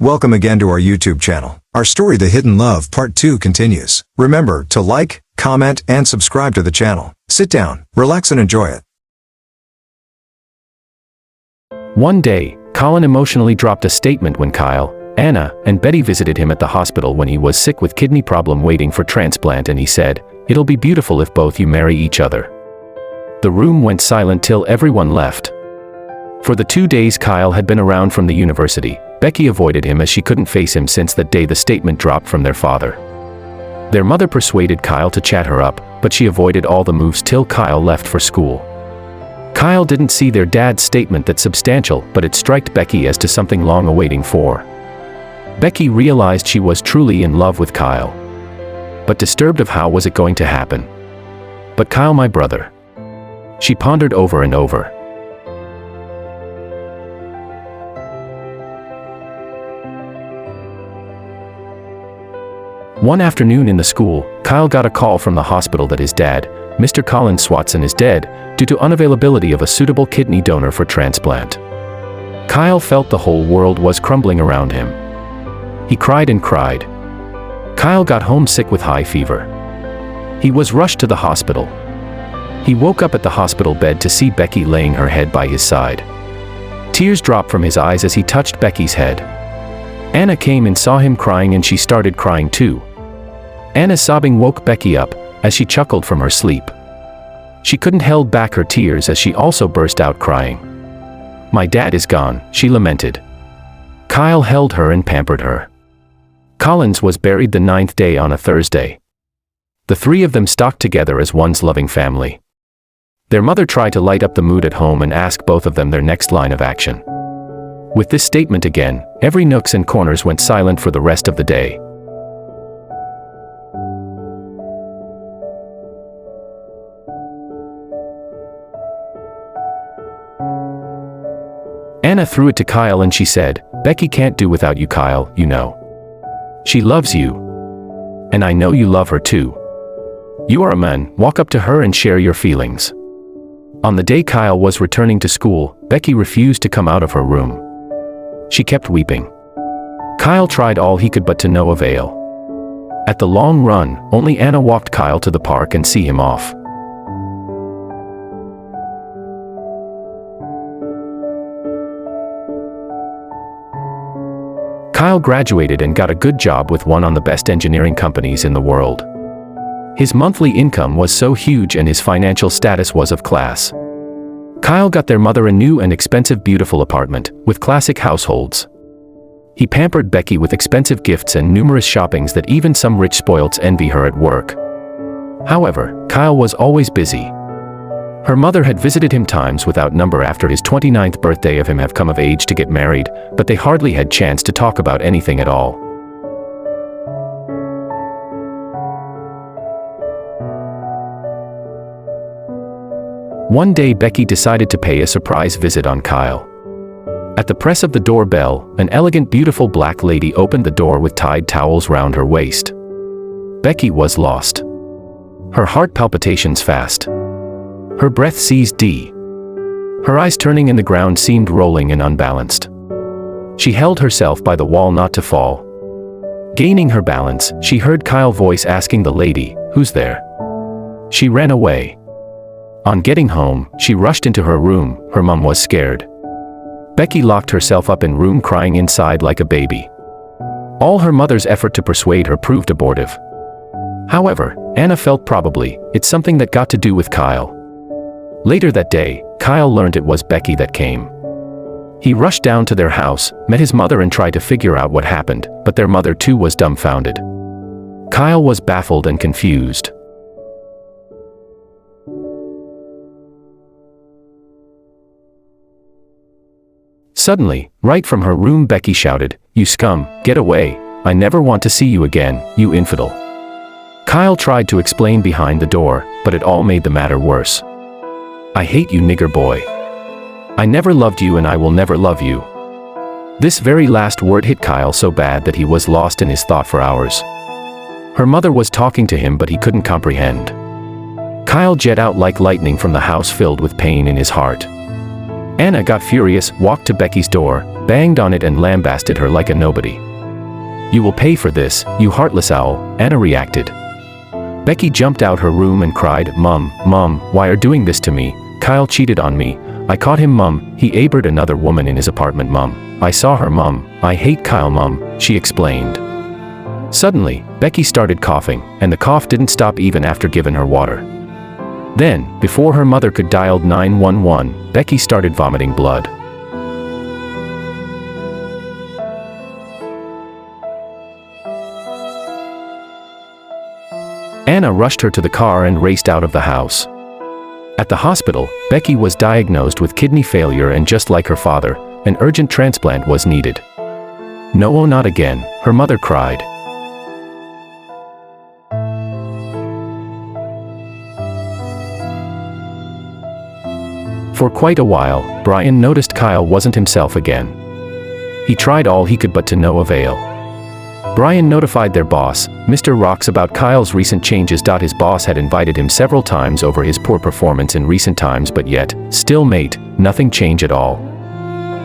Welcome again to our YouTube channel. Our story The Hidden Love Part 2 continues. Remember to like, comment, and subscribe to the channel. Sit down, relax and enjoy it. One day, Colin emotionally dropped a statement when Kyle, Anna, and Betty visited him at the hospital when he was sick with kidney problem waiting for transplant, and he said, "It'll be beautiful if both you marry each other." The room went silent till everyone left. For the 2 days Kyle had been around from the university, Becky avoided him as she couldn't face him since that day the statement dropped from their father. Their mother persuaded Kyle to chat her up, but she avoided all the moves till Kyle left for school. Kyle didn't see their dad's statement that substantial, but it struck Becky as to something long awaiting for. Becky realized she was truly in love with Kyle, but disturbed of how was it going to happen. But Kyle, my brother. She pondered over and over. One afternoon in the school, Kyle got a call from the hospital that his dad, Mr. Colin Swatson, is dead due to unavailability of a suitable kidney donor for transplant. Kyle felt the whole world was crumbling around him. He cried and cried. Kyle got homesick with high fever. He was rushed to the hospital. He woke up at the hospital bed to see Becky laying her head by his side. Tears dropped from his eyes as he touched Becky's head. Anna came and saw him crying, and she started crying too. Anna's sobbing woke Becky up as she chuckled from her sleep. She couldn't hold back her tears as she also burst out crying. "My dad is gone," she lamented. Kyle held her and pampered her. Collins was buried the 9th day on a Thursday. The three of them stuck together as one loving family. Their mother tried to light up the mood at home and asked both of them their next line of action. With this statement again, every nooks and corners went silent for the rest of the day. Anna threw it to Kyle and she said, "Becky can't do without you, Kyle, you know. She loves you. And I know you love her too. You are a man, walk up to her and share your feelings." On the day Kyle was returning to school, Becky refused to come out of her room. She kept weeping. Kyle tried all he could but to no avail. At the long run, only Anna walked Kyle to the park and see him off. Kyle graduated and got a good job with one of the best engineering companies in the world. His monthly income was so huge and his financial status was of class. Kyle got their mother a new and expensive beautiful apartment, with classic households. He pampered Becky with expensive gifts and numerous shoppings that even some rich spoilts envy her at work. However, Kyle was always busy. Her mother had visited him times without number after his 29th birthday of him have come of age to get married, but they hardly had chance to talk about anything at all. One day Becky decided to pay a surprise visit on Kyle. At the press of the doorbell, an elegant beautiful black lady opened the door with tied towels round her waist. Becky was lost. Her heart palpitations fast. Her breath seized deep. Her eyes turning and the ground seemed rolling and unbalanced. She held herself by the wall not to fall. Gaining her balance, she heard Kyle's voice asking the lady, "Who's there?" She ran away. On getting home, she rushed into her room. Her mom was scared. Becky locked herself up in room crying inside like a baby. All her mother's effort to persuade her proved abortive. However, Anna felt probably it's something that got to do with Kyle. Later that day, Kyle learned it was Becky that came. He rushed down to their house, met his mother and tried to figure out what happened, but their mother too was dumbfounded. Kyle was baffled and confused. Suddenly, right from her room Becky shouted, "You scum, get away, I never want to see you again, you infidel." Kyle tried to explain behind the door, but it all made the matter worse. "I hate you, nigger boy. I never loved you and I will never love you." This very last word hit Kyle so bad that he was lost in his thought for hours. Her mother was talking to him but he couldn't comprehend. Kyle jet out like lightning from the house filled with pain in his heart. Anna got furious, walked to Becky's door, banged on it and lambasted her like a nobody. "You will pay for this, you heartless owl," Anna reacted. Becky jumped out her room and cried, "Mom, Mom, why are doing this to me? Kyle cheated on me. I caught him, Mom. He abused another woman in his apartment, Mom. I saw her, Mom. I hate Kyle, Mom," she explained. Suddenly, Becky started coughing, and the cough didn't stop even after giving her water. Then, before her mother could dial 911, Becky started vomiting blood. Anna rushed her to the car and raced out of the house. At the hospital, Becky was diagnosed with kidney failure, and just like her father, an urgent transplant was needed. "No, not again," her mother cried. For quite a while, Brian noticed Kyle wasn't himself again. He tried all he could, but to no avail. Brian notified their boss, Mr. Rocks, about Kyle's recent changes. His boss had invited him several times over his poor performance in recent times, but yet, still mate, nothing changed at all.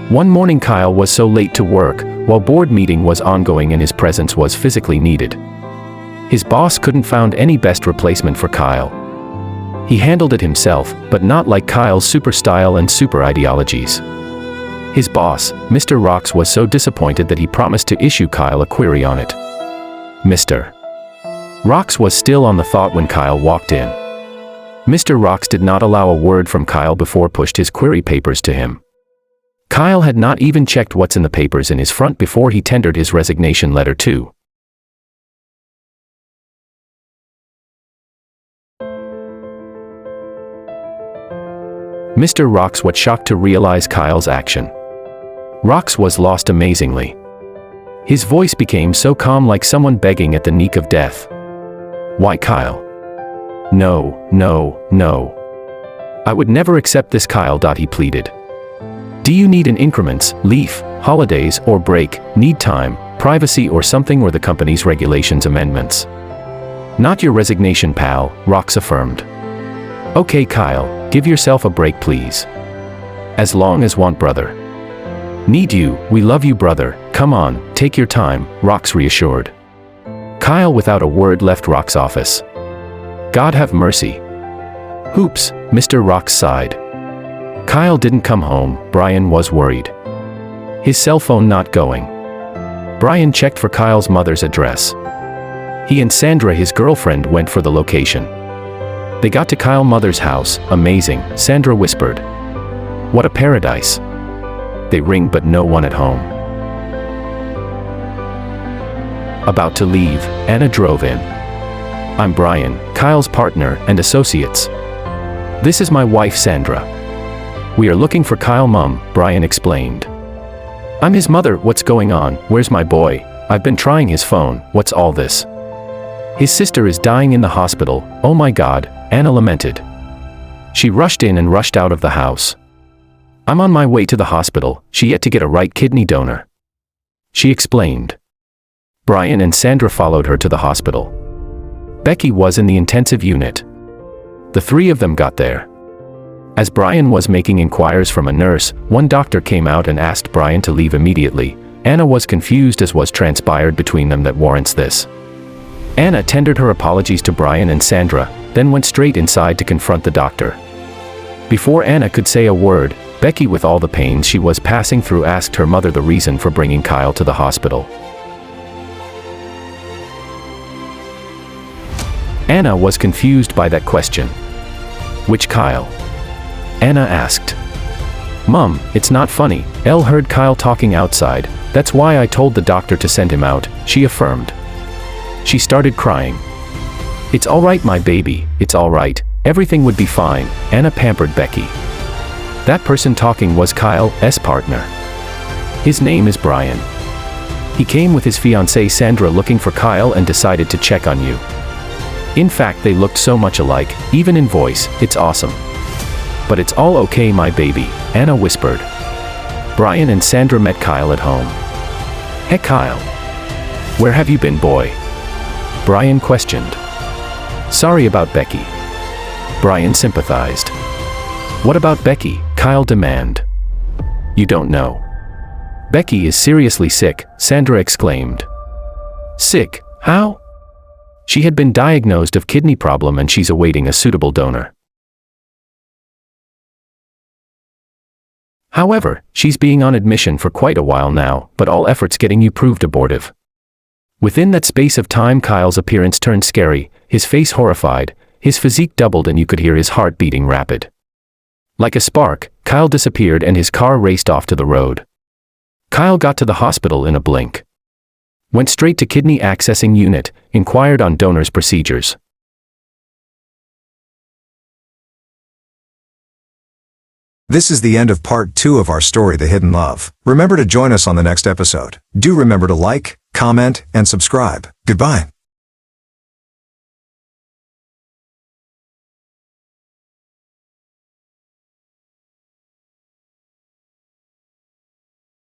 One morning Kyle was so late to work, while board meeting was ongoing and his presence was physically needed. His boss couldn't find any best replacement for Kyle. He handled it himself, but not like Kyle's super style and super ideologies. His boss, Mr. Rocks, was so disappointed that he promised to issue Kyle a query on it. Mr. Rocks was still on the thought when Kyle walked in. Mr. Rocks did not allow a word from Kyle before pushed his query papers to him. Kyle had not even checked what's in the papers in his front before he tendered his resignation letter too. Mr. Rocks was shocked to realize Kyle's action. Rocks was lost amazingly. His voice became so calm, like someone begging at the neck of death. "Why, Kyle? No, no, no. I would never accept this, Kyle," he pleaded. "Do you need an increments, leave, holidays or break, need time, privacy or something, or the company's regulations amendments?" "Not your resignation, pal," Rocks affirmed. "Okay, Kyle, give yourself a break, please. As long as want, brother. Need you, we love you, brother, come on, take your time," Rocks reassured. Kyle without a word left Rocks' office. "God have mercy." "Oops," Mr. Rocks sighed. Kyle didn't come home. Brian was worried. His cell phone not going. Brian checked for Kyle's mother's address. He and Sandra, his girlfriend, went for the location. They got to Kyle's mother's house. "Amazing," Sandra whispered. "What a paradise." They ring, but no one at home. About to leave, Anna drove in. "I'm Brian, Kyle's partner and associates. This is my wife, Sandra. We are looking for Kyle, Mom," Brian explained. "I'm his mother. What's going on? Where's my boy? I've been trying his phone. What's all this? His sister is dying in the hospital. Oh my God," Anna lamented. She rushed in and rushed out of the house. "I'm on my way to the hospital. She yet to get a right kidney donor," she explained. Brian and Sandra followed her to the hospital. Becky was in the intensive unit. The three of them got there. As Brian was making inquiries from a nurse, one doctor came out and asked Brian to leave immediately. Anna was confused as was transpired between them that warrants this. Anna tendered her apologies to Brian and Sandra, then went straight inside to confront the doctor. Before Anna could say a word, Becky, with all the pains she was passing through, asked her mother the reason for bringing Kyle to the hospital. Anna was confused by that question. "Which Kyle?" Anna asked. "Mom, it's not funny. Elle heard Kyle talking outside. That's why I told the doctor to send him out," she affirmed. She started crying. "It's all right, my baby, it's all right. Everything would be fine," Anna pampered Becky. That person talking was Kyle's partner. His name is Brian. He came with his fiancée Sandra looking for Kyle and decided to check on you. In fact, they looked so much alike, even in voice. It's awesome. "But it's all okay, my baby," Anna whispered. Brian and Sandra met Kyle at home. "Hey Kyle. Where have you been, boy?" Brian questioned. "Sorry about Becky." Brian sympathized. "What about Becky?" Kyle demanded. You don't know. Becky is seriously sick, Sandra exclaimed. Sick? How? She had been diagnosed of kidney problem and she's awaiting a suitable donor. However, she's being on admission for quite a while now, but all efforts getting you proved abortive. Within that space of time, Kyle's appearance turned scary, his face horrified, his physique doubled, and you could hear his heart beating rapid. Like a spark, Kyle disappeared and his car raced off to the road. Kyle got to the hospital in a blink. Went straight to kidney accessing unit, inquired on donors' procedures. This is the end of part 2 of our story, The Hidden Love. Remember to join us on the next episode. Do remember to like, comment, and subscribe. Goodbye.